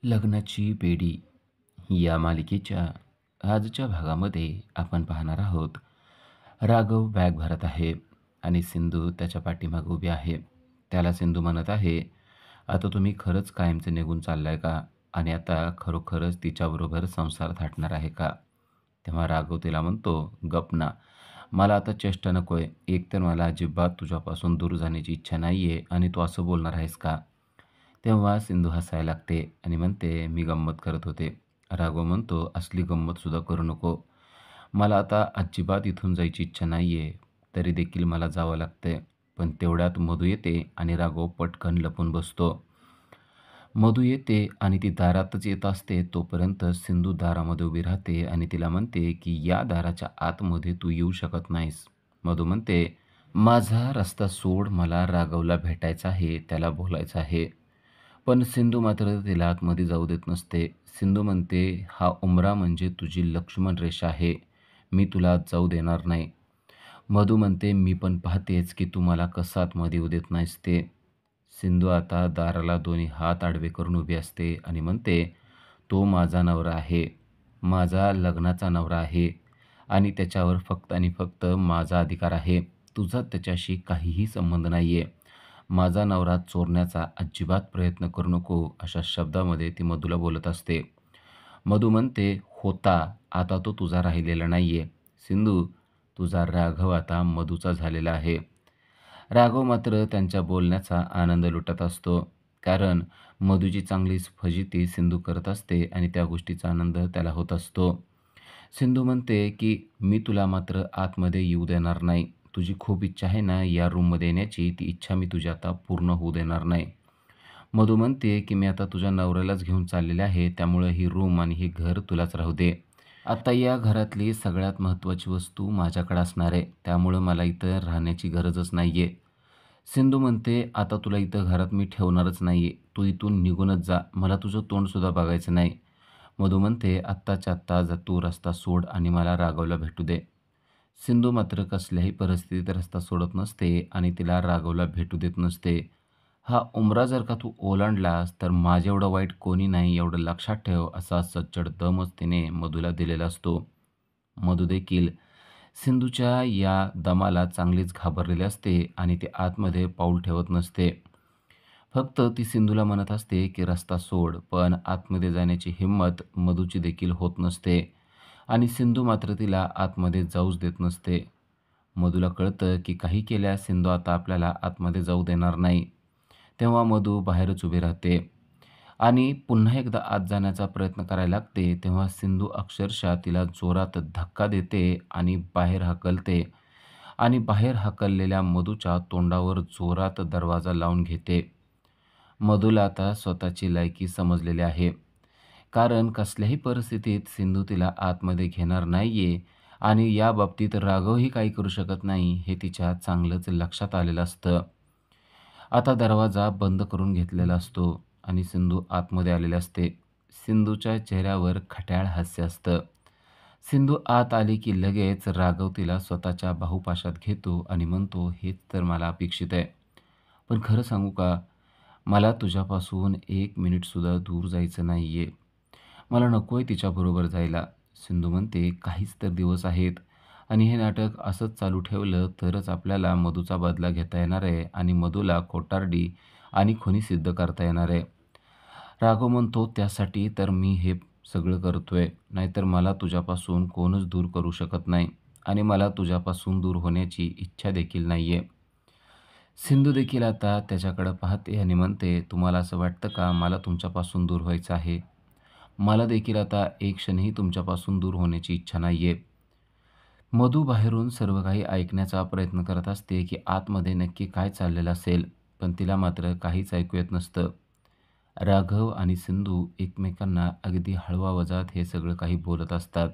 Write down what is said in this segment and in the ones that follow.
लग्नाची बेडी या मालिकेच्या आजच्या भागामध्ये आपण पाहणार आहोत. राघव बॅग भरत आहे आणि सिंधू त्याच्या पाठीमागे उभी आहे. त्याला सिंधू म्हणत आहे, "आता तुम्ही खरंच कायमचे निघून चाललाय का? आणि आता खरोखरच तिच्याबरोबर संसार थाटणार आहे का?" तेव्हा राघव तिला म्हणतो, "गप ना. मला आता चेष्टा नकोय. एकतर मला अजिबात तुझ्यापासून दूर जाण्याची इच्छा नाहीये आणि तू असं बोलणार आहेस का?" तेव्हा सिंधू हसायला लागते आणि म्हणते, "मी गंमत करत होते." राघव म्हणतो, "असली गंमतसुद्धा करू नको. मला आता अजिबात इथून जायची इच्छा नाही आहे. तरी देखील मला जावं लागतंय." पण तेवढ्यात मधू येते आणि राघव पटकन लपून बसतो. मधू येते आणि ती दारातच येत असते तोपर्यंत सिंधू दारामध्ये उभी राहते आणि तिला म्हणते, की "या दाराच्या आतमध्ये तू येऊ शकत नाहीस." मधू म्हणते, "माझा रस्ता सोड. मला राघवला भेटायचं आहे, त्याला बोलायचं आहे." पण सिंधू मात्र तिला आतमध्ये जाऊ देत नसते. सिंधू म्हणते, "हा उंबरा म्हणजे तुझी लक्ष्मण रेषा आहे. मी तुला आत जाऊ देणार नाही." मधू म्हणते, "मी पण पाहतेच की तू मला कसं आतमध्ये येऊ देत नाहीस ते." सिंधू आता दाराला दोन्ही हात आडवे करून उभी असते आणि म्हणते, "तो माझा नवरा आहे. माझा लग्नाचा नवरा आहे आणि त्याच्यावर फक्त आणि फक्त माझा अधिकार आहे. तुझा त्याच्याशी काहीही संबंध नाहीये. माझा नवरा चोरण्याचा अजिबात प्रयत्न करू नको." अशा शब्दामध्ये ती मधूला बोलत असते. मधू म्हणते, "होता, आता तो तुझा राहिलेला नाहीये. सिंधू, तुझा राघव आता मधूचा झालेला आहे." राघव मात्र त्यांच्या बोलण्याचा आनंद लुटत असतो. कारण मधूची चांगलीच फजिती सिंधू करत असते आणि त्या गोष्टीचा आनंद त्याला होत असतो. सिंधू म्हणते, की "मी तुला मात्र आतमध्ये येऊ देणार नाही. तुझी खूप इच्छा आहे ना या रूममध्ये येण्याची, ती इच्छा मी तुझी आता पूर्ण होऊ देणार नाही." मधू म्हणते, की "मी आता तुझ्या नवऱ्यालाच घेऊन चाललेले आहे, त्यामुळे ही रूम आणि हे घर तुलाच राहू दे. आता या घरातली सगळ्यात महत्त्वाची वस्तू माझ्याकडे असणार आहे, त्यामुळं मला इथं राहण्याची गरजच नाही आहे." सिंधू म्हणते, "आता तुला इथं घरात मी ठेवणारच नाही आहे. तू इथून निघूनच जा. मला तुझं तोंडसुद्धा बघायचं नाही." मधू म्हणते, "आत्ताच्या आत्ता जा तू रस्ता सोड आणि मला राघवला भेटू दे." सिंधू मात्र कसल्याही परिस्थितीत रस्ता सोडत नसते आणि तिला राघवला भेटू देत नसते. "हा उंबरा जर का तू ओलांडलास तर माझ्याएवढं वाईट कोणी नाही एवढं लक्षात ठेव." असा सज्जड दमच तिने मधूला दिलेला असतो. मधू देखील सिंधूच्या या दमाला चांगलीच घाबरलेली असते आणि ती आतमध्ये पाऊल ठेवत नसते. फक्त ती सिंधूला म्हणत असते, की "रस्ता सोड." पण आतमध्ये जाण्याची हिंमत मधूची देखील होत नसते आणि सिंधू मात्र तिला आतमध्ये जाऊच देत नसते. मधूला कळतं, की काही केल्यास सिंधू आता आपल्याला आतमध्ये जाऊ देणार नाही. तेव्हा मधू बाहेरच उभी राहते आणि पुन्हा एकदा आत जाण्याचा प्रयत्न करायला लागते. तेव्हा सिंधू अक्षरशः तिला जोरात धक्का देते आणि बाहेर हाकलते आणि बाहेर हाकललेल्या मधूच्या तोंडावर जोरात दरवाजा लावून घेते. मधूला आता स्वतःची लायकी समजलेली आहे. कारण कसल्याही परिस्थितीत सिंधू तिला आतमध्ये घेणार नाहीये आणि या बाबतीत राघवही काही करू शकत नाही हे तिच्या चांगलंच लक्षात आलेलं असतं. आता दरवाजा बंद करून घेतलेला असतो आणि सिंधू आतमध्ये आलेली असते. सिंधूच्या चेहऱ्यावर खट्याळ हास्य असतं. सिंधू आत आली की लगेच राघव तिला स्वतःच्या बाहुपाशात घेतो आणि म्हणतो, "हेच तर मला अपेक्षित आहे. पण खरं सांगू का? मला तुझ्यापासून 1 मिनिटसुद्धा दूर जायचं नाहीये. मला नको आहे तिच्याबरोबर जायला." सिंधू म्हणते, "काहीच तर दिवस आहेत आणि हे नाटक असंच चालू ठेवलं तरच आपल्याला मधूचा बदला घेता येणार आहे आणि मधूला खोटारडी आणि खुनी सिद्ध करता येणार आहे." राघव म्हणतो, "त्यासाठी तर मी हे सगळं करतोय. नाहीतर मला तुझ्यापासून कोणच दूर करू शकत नाही आणि मला तुझ्यापासून दूर होण्याची इच्छा देखील नाहीये." सिंधू देखील आता त्याच्याकडे पाहते आणि म्हणते, "तुम्हाला असं वाटतं का मला तुमच्यापासून दूर व्हायचं आहे? मला देखील आता एक क्षणही तुमच्यापासून दूर होण्याची इच्छा नाहीये." मधू बाहेरून सर्व काही ऐकण्याचा प्रयत्न करत असते, की आतमध्ये नक्की काय चाललेलं असेल, पण तिला मात्र काहीच ऐकू येत नसतं. राघव आणि सिंधू एकमेकांना अगदी हळवा आवाजात हे सगळं काही बोलत असतात.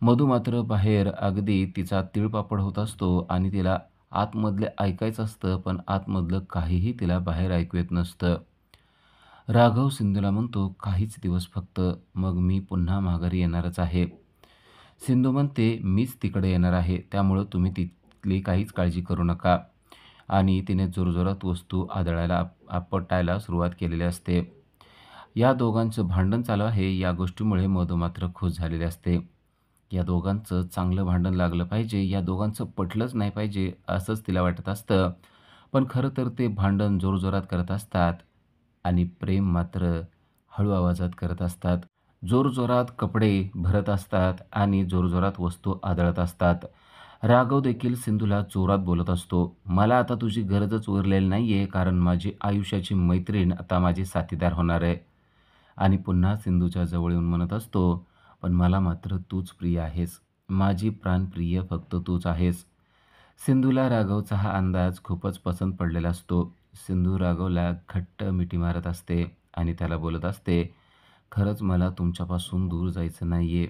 मधू मात्र बाहेर अगदी तिचा तिळपापड होत असतो आणि तिला आतमधले ऐकायचं असतं, पण आतमधलं काहीही तिला बाहेर ऐकू येत नसतं. राघव सिंधूला म्हणतो, "काहीच दिवस फक्त, मग मी पुन्हा माघारी येणारच आहे." सिंधू म्हणते, "मीच तिकडे येणार आहे, त्यामुळं तुम्ही तिथली काहीच काळजी करू नका." आणि तिने जोरजोरात वस्तू आदळायला आपटायला सुरुवात केलेली असते. या दोघांचं भांडण चालू आहे या गोष्टीमुळे मधू मात्र खुश झालेली असते. या दोघांचं चांगलं भांडण लागलं पाहिजे, या दोघांचं पटलंच नाही पाहिजे असंच तिला वाटत असतं. पण खरं तर ते भांडण जोरजोरात करत असतात आणि प्रेम मात्र हळू आवाजात करत असतात. जोरजोरात कपडे भरत असतात आणि जोरजोरात वस्तू आदळत असतात. राघव देखील सिंधूला जोरात बोलत असतो, "मला आता तुझी गरजच उरलेली नाहीये, कारण माझी आयुष्याची मैत्रीण आता माझी साथीदार होणार आहे." आणि पुन्हा सिंधूच्या जवळ येऊन म्हणत असतो, "पण मला मात्र तूच प्रिय आहेस. माझी प्राणप्रिय फक्त तूच आहेस." सिंधूला राघवचा हा अंदाज खूपच पसंत पडलेला असतो. सिंधू राघवला घट्ट मिठी मारत असते आणि त्याला बोलत असते, "खरंच मला तुमच्यापासून दूर जायचं नाहीये.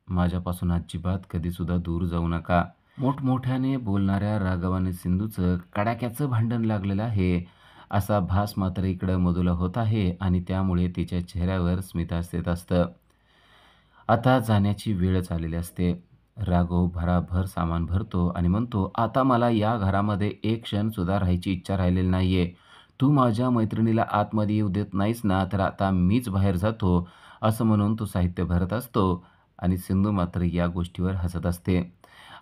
माझ्यापासून अजिबात कधीसुद्धा दूर जाऊ नका." मोठमोठ्याने बोलणाऱ्या राघव सिंधूचं कडाक्याचं भांडण लागलेलं आहे, असा भास मात्र इकडं मधूला होत आहे आणि त्यामुळे तिच्या चेहऱ्यावर स्मितहास्य येत असतं. आता जाण्याची वेळच आलेली असते. राघव भराभर सामान भरतो आणि म्हणतो, "आता मला या घरामध्ये एक क्षणसुद्धा राहायची इच्छा राहिलेली नाहीये. तू माझ्या मैत्रिणीला आतमध्ये येऊ देत नाहीस ना, तर आता मीच बाहेर जातो." असं म्हणून तो साहित्य भरत असतो आणि सिंधू मात्र या गोष्टीवर हसत असते.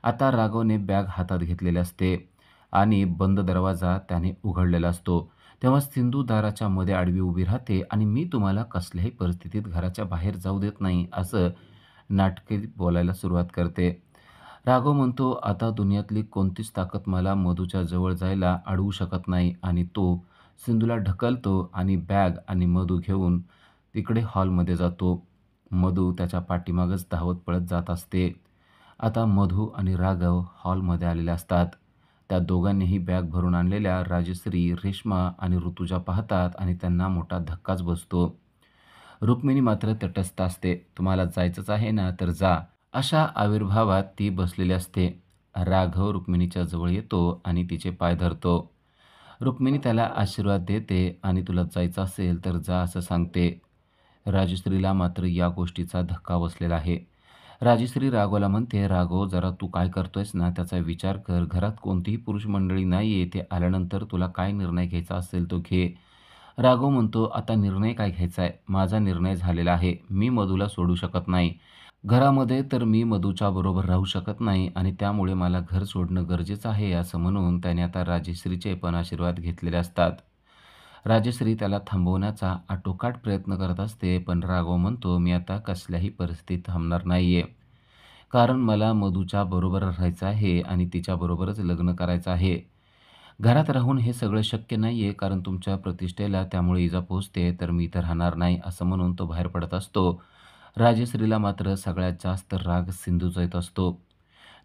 आता राघवने बॅग हातात घेतलेली असते आणि बंद दरवाजा त्याने उघडलेला असतो. तेव्हा सिंधू दाराच्या मध्ये आडवी उभी राहते आणि "मी तुम्हाला कसल्याही परिस्थितीत घराच्या बाहेर जाऊ देत नाही," असं नाटकी बोलायला सुरुवात करते. राघव म्हणतो, "आता दुनियातली कोणतीच ताकद मला मधूच्या जवळ जायला अडवू शकत नाही." आणि तो सिंधूला ढकलतो आणि बॅग आणि मधू घेऊन तिकडे हॉलमध्ये जातो. मधू त्याच्या पाठीमागच धावत पळत जात असते. आता मधू आणि राघव हॉलमध्ये आलेले असतात. त्या दोघांनीही बॅग भरून आणलेल्या राजश्री, रेश्मा आणि ऋतुजा पाहतात आणि त्यांना मोठा धक्काच बसतो. रुक्मिणी मात्र तटस्थ असते. "तुम्हाला जायचंच आहे ना, तर जा." अशा आविर्भावात ती बसलेली असते. राघव रुक्मिणीच्या जवळ येतो आणि तिचे पाय धरतो. रुक्मिणी त्याला आशीर्वाद देते आणि "तुला जायचं असेल तर जा," असं सांगते. राजश्रीला मात्र या गोष्टीचा धक्का बसलेला आहे. राजश्री राघवला म्हणते, "राघव, जरा तू काय करतोयस ना त्याचा विचार कर. घरात कोणतीही पुरुष मंडळी नाहीये. ते आल्यानंतर तुला काय निर्णय घ्यायचा असेल तो घे." राघव म्हणतो, "आता निर्णय काय घ्यायचा आहे? माझा निर्णय झालेला आहे. मी मधूला सोडू शकत नाही. घरामध्ये तर मी मधूच्या बरोबर राहू शकत नाही आणि त्यामुळे मला घर सोडणं गरजेचं आहे." असं म्हणून त्याने आता राजश्रीचे पण आशीर्वाद घेतलेले असतात. राजश्री त्याला थांबवण्याचा आटोकाट प्रयत्न करत असते, पण राघव म्हणतो, "मी आता कसल्याही परिस्थितीत थांबणार नाहीये. कारण मला मधूच्या बरोबर राहायचं आहे आणि तिच्याबरोबरच लग्न करायचं आहे. घरात राहून हे सगळं शक्य नाहीये, कारण तुमच्या प्रतिष्ठेला त्यामुळे इजा पोहोचते, तर मी इथं राहणार नाही." असं म्हणून तो बाहेर पडत असतो. राजश्रीला मात्र सगळ्यात जास्त राग सिंधूचा येत असतो.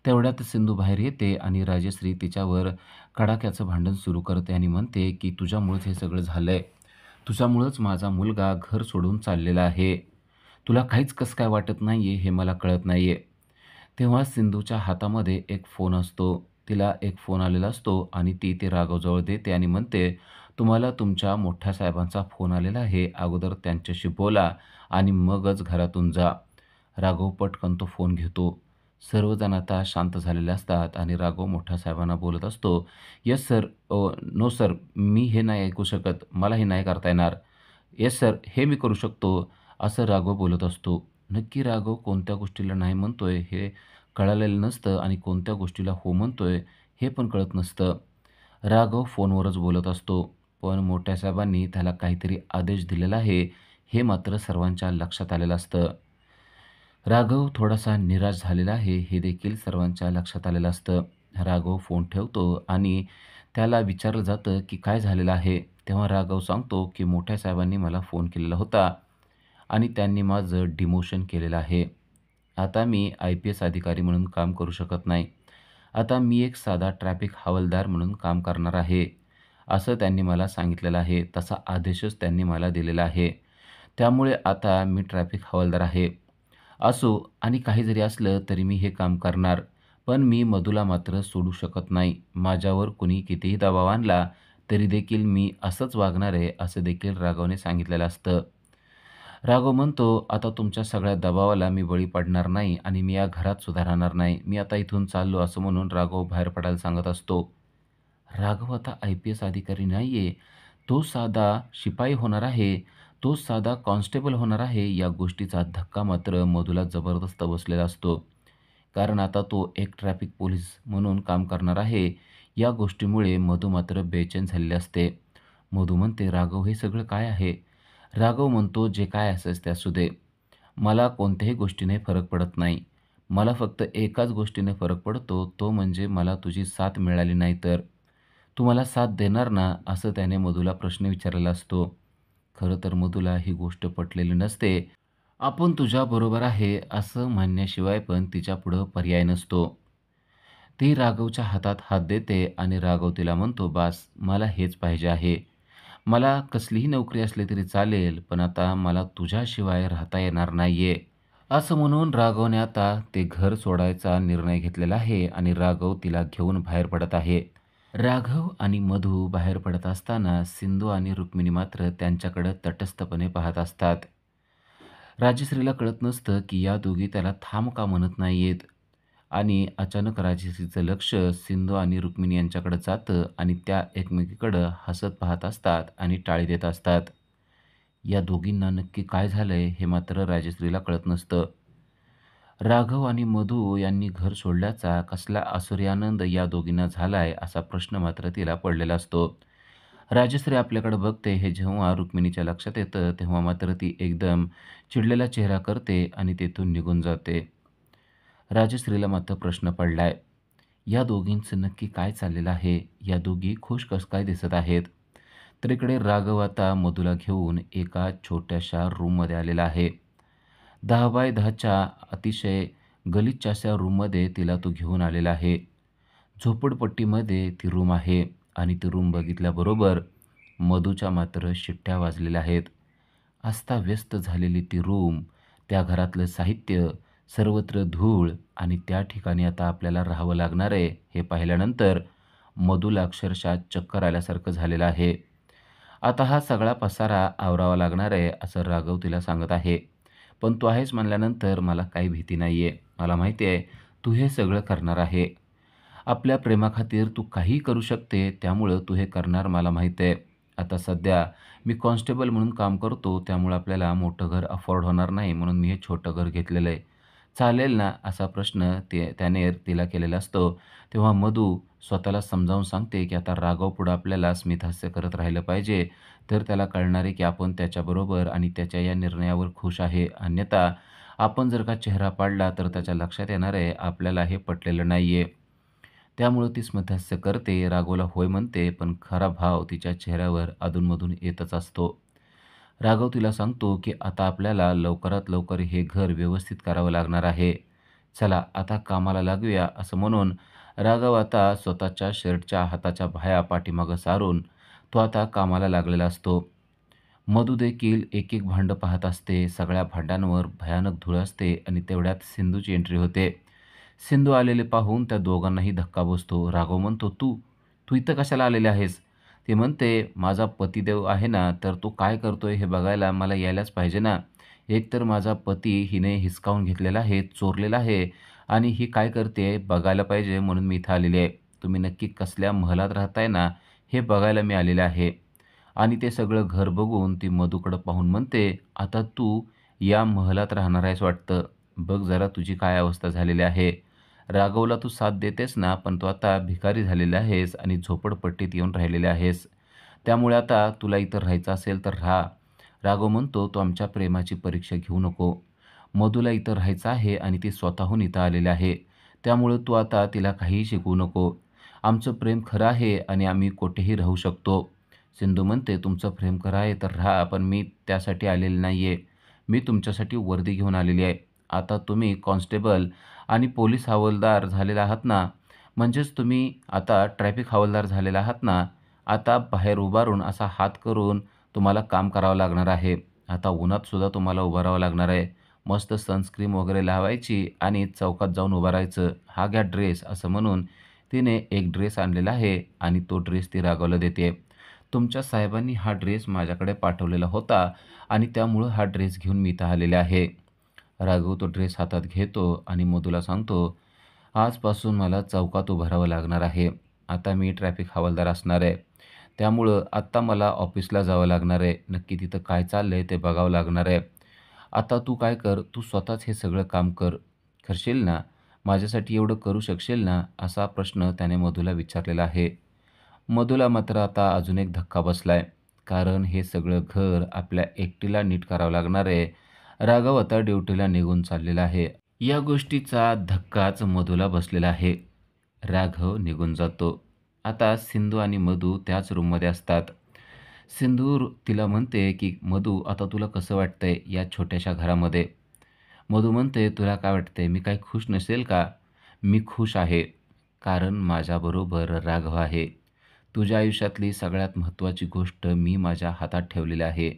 तेवढ्यात सिंधू बाहेर येते आणि राजश्री तिच्यावर कडाक्याचं भांडण सुरू करते आणि म्हणते, की "तुझ्यामुळेच हे सगळं झालंय. तुझ्यामुळंच माझा मुलगा घर सोडून चाललेला आहे. तुला काहीच कसं काय वाटत नाहीये हे मला कळत नाहीये." तेव्हा सिंधूच्या हातामध्ये एक फोन असतो. तिला एक फोन आलेला असतो आणि ती ते राघवजवळ देते आणि म्हणते, "तुम्हाला तुमच्या मोठ्या साहेबांचा फोन आलेला आहे. अगोदर त्यांच्याशी बोला आणि मगच घरातून जा." राघव पटकन तो फोन घेतो. सर्वजण आता शांत झालेले असतात आणि राघव मोठ्या साहेबांना बोलत असतो, "येस सर. नो सर, मी हे नाही ऐकू शकत. मला हे नाही करता येणार. येस सर, हे मी करू शकतो." असं राघव बोलत असतो. नक्की राघव कोणत्या गोष्टीला नाही म्हणतोय हे कळालेलं नसतं आणि कोणत्या गोष्टीला हो म्हणतोय हे पण कळत नसतं. राघव फोनवरच बोलत असतो. पण मोठ्या साहेबांनी त्याला काहीतरी आदेश दिलेला आहे हे मात्र सर्वांच्या लक्षात आलेलं असतं. राघव थोडासा निराश झालेला आहे हे देखील सर्वांच्या लक्षात आलेलं असतं. राघव फोन ठेवतो आणि त्याला विचारलं जातं, की "काय झालेलं आहे?" तेव्हा राघव सांगतो, की "मोठ्या साहेबांनी मला फोन केलेला होता आणि त्यांनी माझं डिमोशन केलेलं आहे. आता मी IPS अधिकारी म्हणून काम करू शकत नाही. आता मी एक साधा ट्रॅफिक हवालदार म्हणून काम करणार आहे." असं त्यांनी मला सांगितलेलं आहे. तसा आदेशच त्यांनी मला दिलेला आहे. त्यामुळे आता मी ट्रॅफिक हवालदार आहे. असो आणि काही जरी असलं तरी मी हे काम करणार. पण मी मधूला मात्र सोडू शकत नाही. माझ्यावर कुणी कितीही दबाव आणला तरी देखील मी असंच वागणार आहे, असं देखील राघवने सांगितलेलं असतं. राघव म्हणतो, "आता तुमच्या सगळ्या दबावाला मी बळी पडणार नाही आणि मी या घरात सुद्धा राहणार नाही. मी आता इथून चाललो." असं म्हणून राघव बाहेर पडायला सांगत असतो. राघव आता IPS अधिकारी नाहीये. तो साधा शिपाई होणार आहे. तो साधा कॉन्स्टेबल होणार आहे या गोष्टीचा धक्का मात्र मधूला जबरदस्त बसलेला असतो. कारण आता तो एक ट्रॅफिक पोलीस म्हणून काम करणार आहे, या गोष्टीमुळे मधू मात्र बेचैन झालेले असते. मधू म्हणते, "राघव, हे सगळं काय आहे?" राघव म्हणतो, "जे काय असेल ते असू दे. मला कोणत्याही गोष्टीने फरक पडत नाही. मला फक्त एकाच गोष्टीने फरक पडतो, तो म्हणजे मला तुझी साथ मिळाली नाही तर. तू मला साथ देणार ना?" असं त्याने मधूला प्रश्न विचारलेला असतो. खरं तर मधूला ही गोष्ट पटलेली नसते. आपण तुझ्याबरोबर आहे असं म्हणण्याशिवाय पण तिच्यापुढं पर्याय नसतो. ती राघवच्या हातात हात देते आणि राघव तिला म्हणतो, "बास, मला हेच पाहिजे आहे. मला कसलीही नोकरी असली तरी चालेल, पण आता मला तुझ्याशिवाय राहता येणार नाहीये." असं म्हणून राघवने आता ते घर सोडायचा निर्णय घेतलेला आहे आणि राघव तिला घेऊन बाहेर पडत आहे. राघव आणि मधू बाहेर पडत असताना सिंधू आणि रुक्मिणी मात्र त्यांच्याकडे तटस्थपणे पाहत असतात. राजश्रीला कळत नसतं की या दोघी त्याला थांब का म्हणत नाहीयेत आणि अचानक राजश्रीचं लक्ष सिंधू आणि रुक्मिणी यांच्याकडे जातं आणि त्या एकमेकीकडं हसत पाहत असतात आणि टाळी देत असतात. या दोघींना नक्की काय झालंय हे मात्र राजश्रीला कळत नसतं. राघव आणि मधू यांनी घर सोडल्याचा कसला आसुरी आनंद या दोघींना झालाय असा प्रश्न मात्र तिला पडलेला असतो. राजश्री आपल्याकडे बघते हे जेव्हा रुक्मिणीच्या लक्षात येतं तेव्हा मात्र ती एकदम चिडलेला चेहरा करते आणि तेथून निघून जाते. राजश्रीला मात्र प्रश्न पडलाय, या दोघींचं नक्की काय चाललेलं आहे? या दोघी खुश कसं काय दिसत आहेत? तर इकडे राघव आता मधूला घेऊन एका छोट्याशा रूममध्ये आलेला आहे. 10 बाय 10च्या अतिशय गलिच्छ अशा रूममध्ये तिला तो घेऊन आलेला आहे. झोपडपट्टीमध्ये ती रूम आहे आणि ती रूम बघितल्याबरोबर मधूच्या मात्र शिट्ट्या वाजलेल्या आहेत. अस्ताव्यस्त झालेली ती रूम, त्या घरातलं साहित्य, सर्वत्र धूळ आणि त्या ठिकाणी आता आपल्याला राहावं लागणार आहे हे पाहिल्यानंतर मधूला अक्षरशः चक्कर आल्यासारखं झालेलं आहे. आता हा सगळा पसारा आवरावा लागणार आहे असं राघव तिला सांगत आहे. पण तू आहेस म्हणल्यानंतर मला काही भीती नाही आहे. मला माहिती आहे तू हे सगळं करणार आहे. आपल्या प्रेमाखातीर तू काहीही करू शकते, त्यामुळं तू हे करणार मला माहीत आहे. आता सध्या मी कॉन्स्टेबल म्हणून काम करतो, त्यामुळं आपल्याला मोठं घर अफोर्ड होणार नाही, म्हणून मी हे छोटं घर घेतलेलं आहे. चालेल ना? असा प्रश्न त्याने तिला केलेला असतो. तेव्हा मधू स्वतःला समजावून सांगते, की आता राघवपुढं आपल्याला स्मितहास्य करत राहिलं पाहिजे, तर त्याला कळणार आहे, की आपण त्याच्याबरोबर आणि त्याच्या या निर्णयावर खुश आहे. अन्यथा आपण जर का चेहरा पाडला, तर त्याच्या लक्षात येणार आहे, आपल्याला हे पटलेलं नाही आहे. त्यामुळं ती स्मितहास्य करते, राघवला होय म्हणते, पण खरा भाव तिच्या चेहऱ्यावर अधूनमधून येतच असतो. राघव तिला सांगतो, की आता आपल्याला लवकरात लवकर हे घर व्यवस्थित करावं लागणार आहे. चला आता कामाला लागूया, असं म्हणून राघव आता स्वतःच्या शर्टच्या हाताच्या बाह्या पाठीमागं सारून तो आता कामाला लागलेला असतो. मधू देखील एक-एक भांडं पाहत असते. सगळ्या भांड्यांवर भयानक धूळ असते आणि तेवढ्यात सिंधूची एंट्री होते. सिंधू आलेले पाहून त्या दोघांनाही धक्का बसतो. राघव म्हणतो, "तू, तू इथं कशाला आलेली आहेस?" ती म्हणते, "माझा पतिदेव आहे ना, तर तो काय करतोय हे बघायला मला यायलाच पाहिजे ना. एकतर माझा पती हिने हिसकावून घेतलेला आहे, चोरलेला आहे आणि ही काय करते बघायला पाहिजे म्हणून मी इथं आलेली आहे. तुम्ही नक्की कसल्या महालात राहताय ना, हे बघायला मी आलेले आहे." आणि ते सगळं घर बघून ती मधूकडं पाहून म्हणते, "आता तू या महालात राहणार आहेस वाटतं. बघ जरा तुझी काय अवस्था झालेली आहे. राघवला तू साथ देतेस ना, पण तू आता भिकारी झालेला आहेस आणि झोपडपट्टीत येऊन राहिलेले आहेस. त्यामुळे आता तुला इथं राहायचं असेल तर राहा." राघव म्हणतो, "तू आमच्या प्रेमाची परीक्षा घेऊ नको. मधूला इथं राहायचं आहे आणि ती स्वतःहून इथं आलेली आहे. त्यामुळं तू आता तिला काहीही शिकवू नको. आमचं प्रेम खरं आहे आणि आम्ही कुठेही राहू शकतो." सिंधू म्हणते, "तुमचं प्रेम खरं आहे तर राहा, पण मी त्यासाठी आलेली नाही आहे. मी तुमच्यासाठी वर्दी घेऊन आलेली आहे. आता तुम्ही कॉन्स्टेबल आणि पोलीस हवालदार झालेला आहात ना, म्हणजेच तुम्ही आता ट्रॅफिक हवालदार झालेला आहात ना, आता बाहेर उभारून असा हात करून तुम्हाला काम करावं लागणार आहे. आता उन्हातसुद्धा तुम्हाला उभं राहावं लागणार आहे. मस्त सनस्क्रीन वगैरे लावायची आणि चौकात जाऊन उभं राहायचं. हा घ्या ड्रेस." असं म्हणून तिने एक ड्रेस आणलेला आहे आणि तो ड्रेस ती राघवला देते. "तुमच्या साहेबांनी हा ड्रेस माझ्याकडे पाठवलेला होता आणि त्यामुळं हा ड्रेस घेऊन मी इथं आलेले आहे." राघव तो ड्रेस हातात घेतो आणि मधूला सांगतो, "आजपासून मला चौकात उभं राहावं लागणार आहे. आता मी ट्रॅफिक हवालदार असणार आहे. त्यामुळं आत्ता मला ऑफिसला जावं लागणार आहे. नक्की तिथं काय चाललंय ते बघावं लागणार आहे. आता तू काय कर, तू स्वतःच हे सगळं काम करशील ना? माझ्यासाठी एवढं करू शकशील ना?" असा प्रश्न त्याने मधूला विचारलेला आहे. मधूला मात्र आता अजून एक धक्का बसलाय. कारण हे सगळं घर आपल्या एकटीला नीट करावं लागणार आहे. राघव आता ड्युटीला निघून चाललेला आहे. या गोष्टीचा धक्काच मधूला बसलेला आहे. राघव निघून जातो. आता सिंधू आणि मधू त्याच रूममध्ये असतात. सिंधू तिला म्हणते, की "मधू, आता तुला कसं वाटतंय या छोट्याशा घरामध्ये?" मधू म्हणते, "तुला काय वाटतंय? मी काही खुश नसेल का?" "मी खुश आहे, कारण माझ्याबरोबर राघव आहे. तुझ्या आयुष्यातली सगळ्यात महत्त्वाची गोष्ट मी माझ्या हातात ठेवलेली आहे.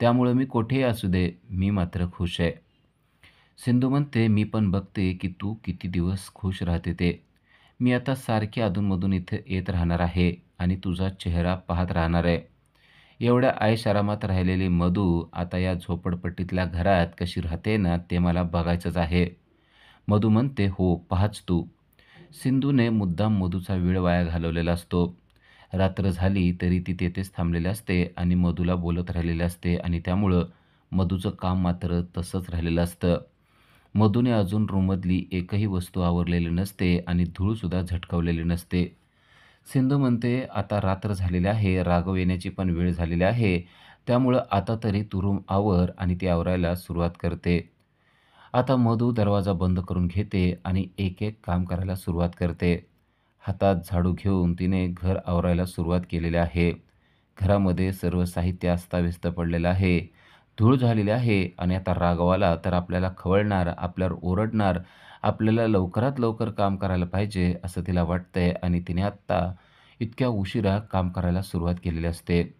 त्यामुळं मी कुठेही असू दे, मी मात्र खुश आहे." सिंधू म्हणते, "मी पण बघते की तू किती दिवस खुश राहते ते. मी आता सारखी अधूनमधून इथे येत राहणार आहे आणि तुझा चेहरा पाहत राहणार आहे." एवढ्या ऐषारामात राहिलेली मधू आता या झोपडपट्टीतल्या घरात कशी राहते ना, ते मला बघायचंच आहे. मधू म्हणते, "हो, पाहाच तू." सिंधूने मुद्दाम मधूचा वेळ वाया घालवलेला असतो. रात्र झाली तरी ती तेथेच थांबलेली असते आणि मधूला बोलत राहिलेली असते आणि त्यामुळं मधूचं काम मात्र तसंच राहिलेलं असतं. मधूने अजून रूममधली एकही वस्तू आवरलेली नसते आणि धूळसुद्धा झटकवलेली नसते. सिंधू म्हणते, "आता रात्र झालेली आहे, राघव येण्याची पण वेळ झालेली आहे. त्यामुळं आता तरी तू रूम आवर." आणि ती आवरायला सुरुवात करते. आता मधू दरवाजा बंद करून घेते आणि एक-एक काम करायला सुरुवात करते. हातात झाडू घेऊन तिने घर आवरायला सुरुवात केलेली आहे. घरामध्ये सर्व साहित्य अस्ताव्यस्त पडलेलं आहे. धूळ झालेली आहे आणि आता राघव आला तर आपल्याला खवळणार, आपल्यावर ओरडणार, आपल्याला लवकरात लवकर काम करायला पाहिजे असं तिला वाटतंय आणि तिने आत्ता इतक्या उशिरा काम करायला सुरुवात केलेली असते.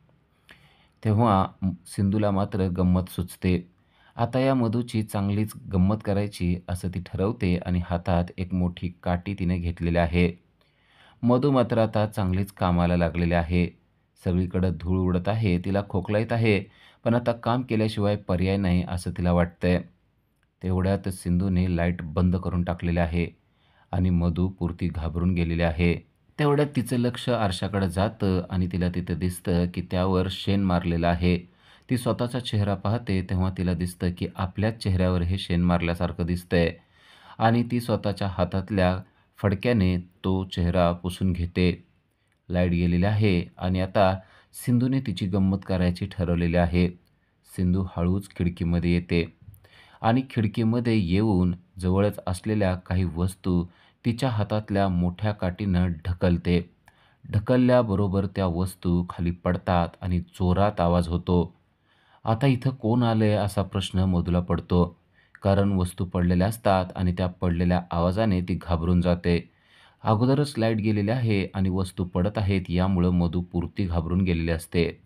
तेव्हा सिंधूला मात्र गंमत सुचते. आता या मधूची चांगलीच गंमत करायची असं ती ठरवते आणि हातात एक मोठी काठी तिने घेतलेली आहे. मधू मात्र आता चांगलीच कामाला लागलेली आहे. सगळीकडं धूळ उडत आहे, तिला खोकला येत आहे, पण आता काम केल्याशिवाय पर्याय नाही असं तिला वाटतंय. तेवढ्यात सिंधूने लाईट बंद करून टाकलेली आहे आणि मधू पुरती घाबरून गेलेली आहे. तेवढ्यात तिचं लक्ष आरशाकडे जातं आणि तिला तिथं दिसतं की त्यावर शेण मारलेलं आहे. ती स्वतःचा चेहरा पाहते तेव्हा तिला दिसतं की आपल्याच चेहऱ्यावर हे शेण मारल्यासारखं दिसतंय आणि ती स्वतःच्या हातातल्या फडक्याने तो चेहरा पुसून घेते. लाईट गेलेली आहे आणि आता सिंधूने तिची गंमत करायची ठरवलेली आहे. सिंधू हळूच खिडकीमध्ये येते आणि खिडकीमध्ये येऊन जवळच असलेल्या काही वस्तू तिच्या हातातल्या मोठ्या काठीनं ढकलते. ढकलल्याबरोबर त्या वस्तू खाली पडतात आणि जोरात आवाज होतो. आता इथं कोण आलंय असा प्रश्न मधूला पडतो. कारण वस्तू पडलेल्या असतात आणि त्या पडलेल्या आवाजाने ती घाबरून जाते. अगोदरच लाईट गेलेली आहे आणि वस्तू पडत आहेत यामुळं मधू पुरती घाबरून गेलेली असते.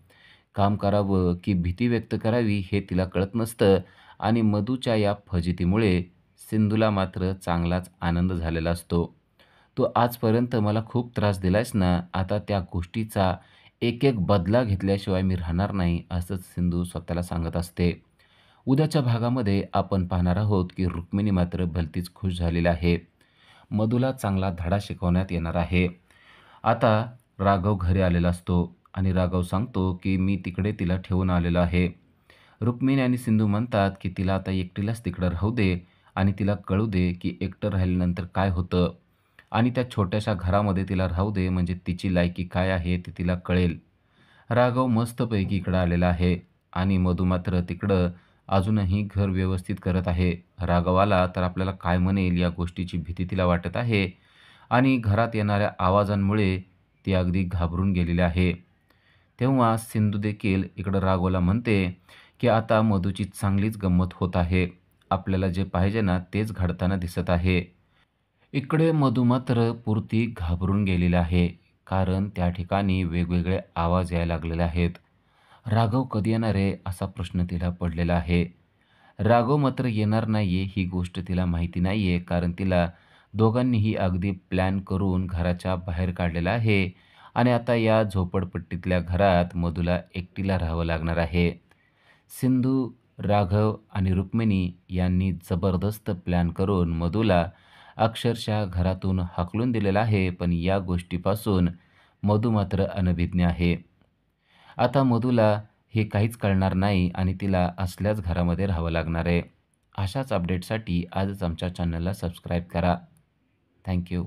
काम करावं की भीती व्यक्त करावी हे तिला कळत नसतं आणि मधूच्या या फजितीमुळे सिंधूला मात्र चांगलाच आनंद झालेला असतो. "तू आजपर्यंत मला खूप त्रास दिलायस ना, आता त्या गोष्टीचा एक-एक बदला घेतल्याशिवाय मी राहणार नाही," असंच सिंधू स्वतःला सांगत असते. उद्याच्या भागामध्ये आपण पाहणार आहोत की रुक्मिणी मात्र भलतीच खुश झालेली आहे. मधूला चांगला धडा शिकवण्यात येणार आहे. आता राघव घरी आलेला असतो आणि राघव सांगतो की मी तिकडे तिला ठेवून आलेलो आहे. रुक्मिणी आणि सिंधू म्हणतात की तिला आता एकटीलाच तिकडं राहू दे आणि तिला कळू दे की एकटं राहिल्यानंतर काय होतं आणि त्या छोट्याशा घरामध्ये तिला राहू दे म्हणजे तिची लायकी काय आहे ते तिला कळेल. राघव मस्तपैकी इकडं आलेला आहे आणि मधू मात्र तिकडं अजूनही घर व्यवस्थित करत आहे. राघव आला तर आपल्याला काय म्हणेल या गोष्टीची भीती तिला वाटत आहे आणि घरात येणाऱ्या आवाजांमुळे ती अगदी घाबरून गेलेली आहे. तेव्हा सिंधू देखील इकडं राघवला म्हणते की आता मधूची चांगलीच गंमत होत आहे. आपल्याला जे पाहिजे ना तेच घडताना दिसत आहे. इकडे मधू मात्र पुरती घाबरून गेलेली आहे. कारण त्या ठिकाणी वेगवेगळे आवाज यायला लागलेले आहेत. राघव कधी येणार आहे असा प्रश्न तिला पडलेला आहे. राघव मात्र येणार नाहीये ही गोष्ट तिला माहिती नाहीये कारण तिला दोघांनीही अगदी प्लॅन करून घराच्या बाहेर काढलेलं आहे आणि आता या झोपडपट्टीतल्या घरात मधूला एकटीला राहावं लागणार आहे. सिंधू, राघव आणि रुक्मिणी यांनी जबरदस्त प्लॅन करून मधूला अक्षरशः घरातून हाकलून दिलेलं आहे. पण या गोष्टीपासून मधू मात्र अनभिज्ञ आहे. आता मधूला हे काहीच कळणार नाही आणि तिला असल्याच घरामध्ये राहावं लागणार आहे. अशाच अपडेटसाठी आजच आमच्या चॅनलला सबस्क्राईब करा. Thank you.